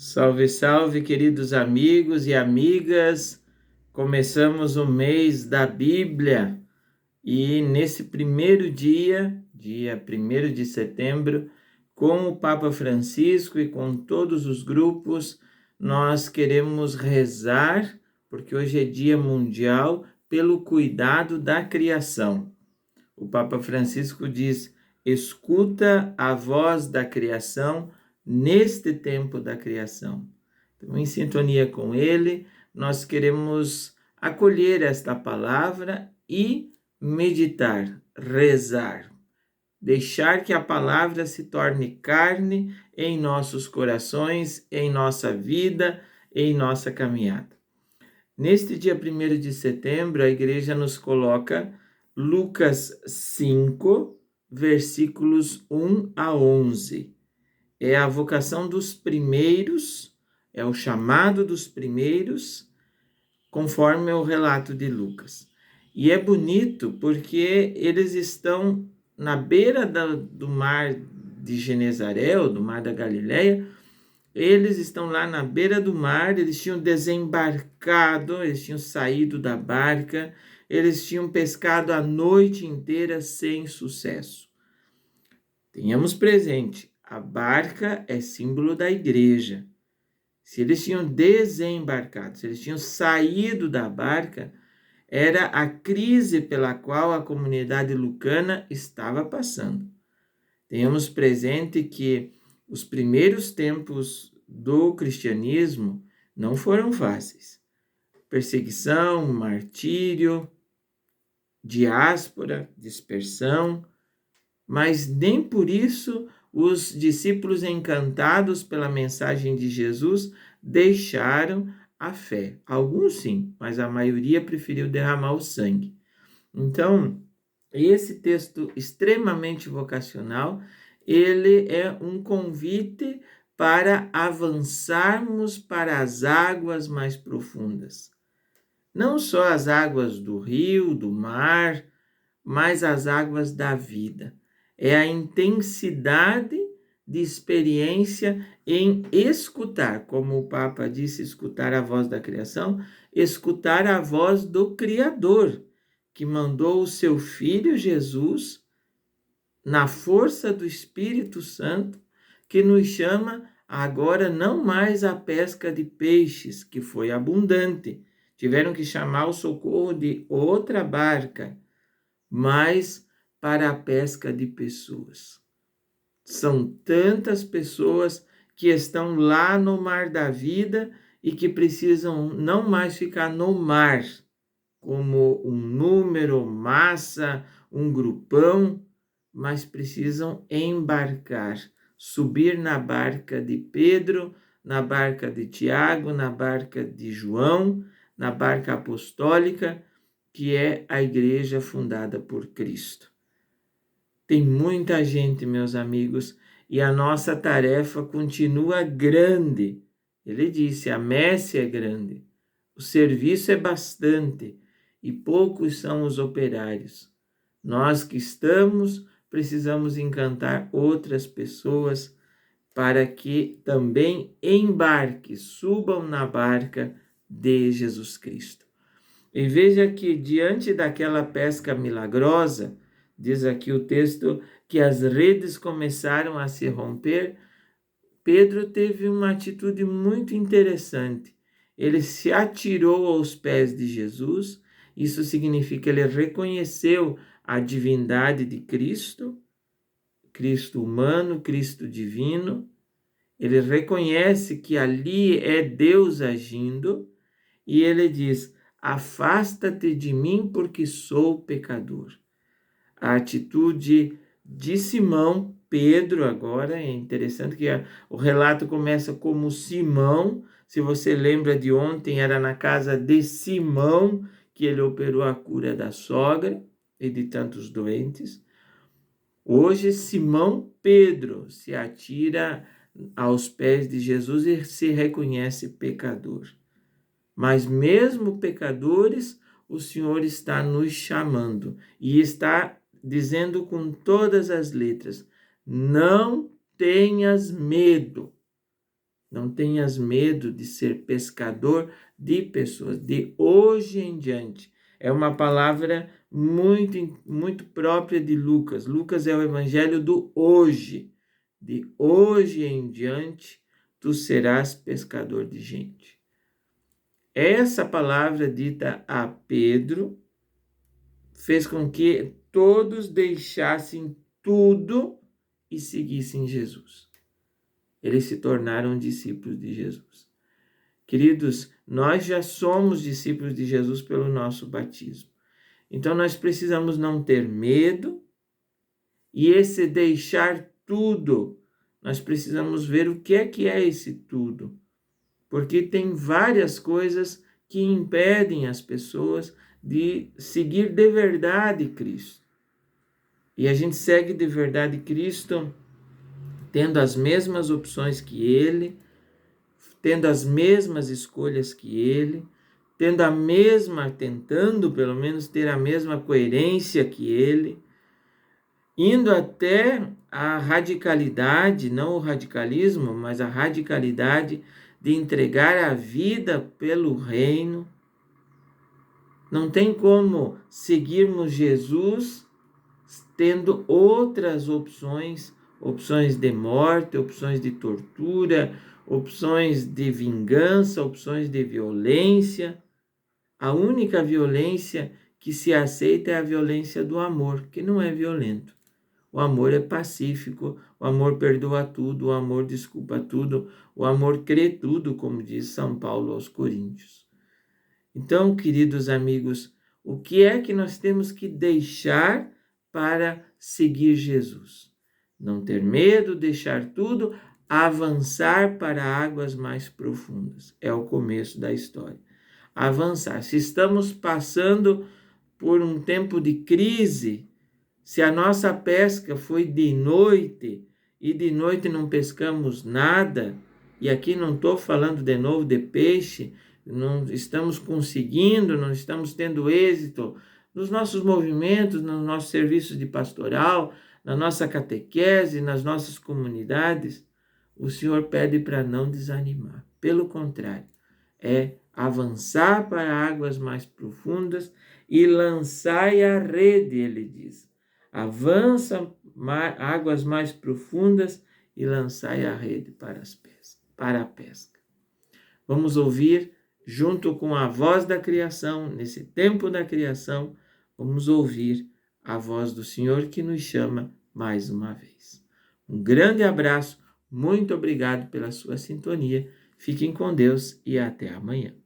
Salve, salve, queridos amigos e amigas. Começamos o mês da Bíblia e nesse primeiro dia 1º de setembro, com o Papa Francisco e com todos os grupos, nós queremos rezar, porque hoje é Dia Mundial pelo cuidado da criação. O Papa Francisco diz: escuta a voz da criação neste tempo da criação. Então, em sintonia com ele, nós queremos acolher esta palavra e meditar, rezar, deixar que a palavra se torne carne em nossos corações, em nossa vida, em nossa caminhada. Neste dia 1º de setembro, a igreja nos coloca Lucas 5, versículos 1 a 11. É a vocação dos primeiros, é o chamado dos primeiros, conforme o relato de Lucas. E é bonito porque eles estão na beira do mar de Genezaré, ou do mar da Galileia. Eles estão lá na beira do mar, eles tinham desembarcado, eles tinham saído da barca, eles tinham pescado a noite inteira sem sucesso. Tenhamos presente, a barca é símbolo da igreja. Se eles tinham desembarcado, se eles tinham saído da barca, era a crise pela qual a comunidade lucana estava passando. Tenhamos presente que os primeiros tempos do cristianismo não foram fáceis. Perseguição, martírio, diáspora, dispersão, mas nem por isso os discípulos, encantados pela mensagem de Jesus, deixaram a fé. Alguns sim, mas a maioria preferiu derramar o sangue. Então, esse texto extremamente vocacional, ele é um convite para avançarmos para as águas mais profundas. Não só as águas do rio, do mar, mas as águas da vida. É a intensidade de experiência em escutar, como o Papa disse, escutar a voz da criação, escutar a voz do Criador, que mandou o seu Filho Jesus, na força do Espírito Santo, que nos chama agora não mais a pesca de peixes, que foi abundante. Tiveram que chamar o socorro de outra barca, mas para a pesca de pessoas. São tantas pessoas que estão lá no mar da vida e que precisam não mais ficar no mar, como um número, massa, um grupão, mas precisam embarcar, subir na barca de Pedro, na barca de Tiago, na barca de João, na barca apostólica, que é a igreja fundada por Cristo. Tem muita gente, meus amigos, e a nossa tarefa continua grande. Ele disse, a messe é grande, o serviço é bastante, e poucos são os operários. Nós que estamos, precisamos encantar outras pessoas para que também embarquem, subam na barca de Jesus Cristo. E veja que diante daquela pesca milagrosa, diz aqui o texto que as redes começaram a se romper, Pedro teve uma atitude muito interessante. Ele se atirou aos pés de Jesus. Isso significa que ele reconheceu a divindade de Cristo, Cristo humano, Cristo divino. Ele reconhece que ali é Deus agindo e ele diz: afasta-te de mim porque sou pecador. A atitude de Simão Pedro agora, é interessante que o relato começa como Simão. Se você lembra de ontem, era na casa de Simão que ele operou a cura da sogra e de tantos doentes. Hoje, Simão Pedro se atira aos pés de Jesus e se reconhece pecador. Mas mesmo pecadores, o Senhor está nos chamando e está dizendo com todas as letras: não tenhas medo. Não tenhas medo de ser pescador de pessoas, de hoje em diante. É uma palavra muito própria de Lucas. Lucas é o evangelho do hoje. De hoje em diante, tu serás pescador de gente. Essa palavra dita a Pedro fez com que todos deixassem tudo e seguissem Jesus. Eles se tornaram discípulos de Jesus. Queridos, nós já somos discípulos de Jesus pelo nosso batismo. Então nós precisamos não ter medo e esse deixar tudo, nós precisamos ver o que é esse tudo. Porque tem várias coisas que impedem as pessoas de seguir de verdade Cristo. E a gente segue de verdade Cristo tendo as mesmas opções que Ele, tendo as mesmas escolhas que Ele, tentando pelo menos ter a mesma coerência que Ele, indo até a radicalidade, não o radicalismo, mas a radicalidade de entregar a vida pelo reino. Não tem como seguirmos Jesus tendo outras opções, opções de morte, opções de tortura, opções de vingança, opções de violência. A única violência que se aceita é a violência do amor, que não é violento. O amor é pacífico, o amor perdoa tudo, o amor desculpa tudo, o amor crê tudo, como diz São Paulo aos Coríntios. Então, queridos amigos, o que é que nós temos que deixar para seguir Jesus? Não ter medo, deixar tudo, avançar para águas mais profundas. É o começo da história. Avançar. Se estamos passando por um tempo de crise, se a nossa pesca foi de noite e de noite não pescamos nada, e aqui não estou falando de novo de peixe, não estamos conseguindo, não estamos tendo êxito nos nossos movimentos, nos nossos serviços de pastoral, na nossa catequese, nas nossas comunidades, o Senhor pede para não desanimar. Pelo contrário, é avançar para águas mais profundas e lançai a rede, ele diz. Avança águas mais profundas e lançai a rede para a pesca. Vamos ouvir, junto com a voz da criação, nesse tempo da criação, vamos ouvir a voz do Senhor que nos chama mais uma vez. Um grande abraço, muito obrigado pela sua sintonia, fiquem com Deus e até amanhã.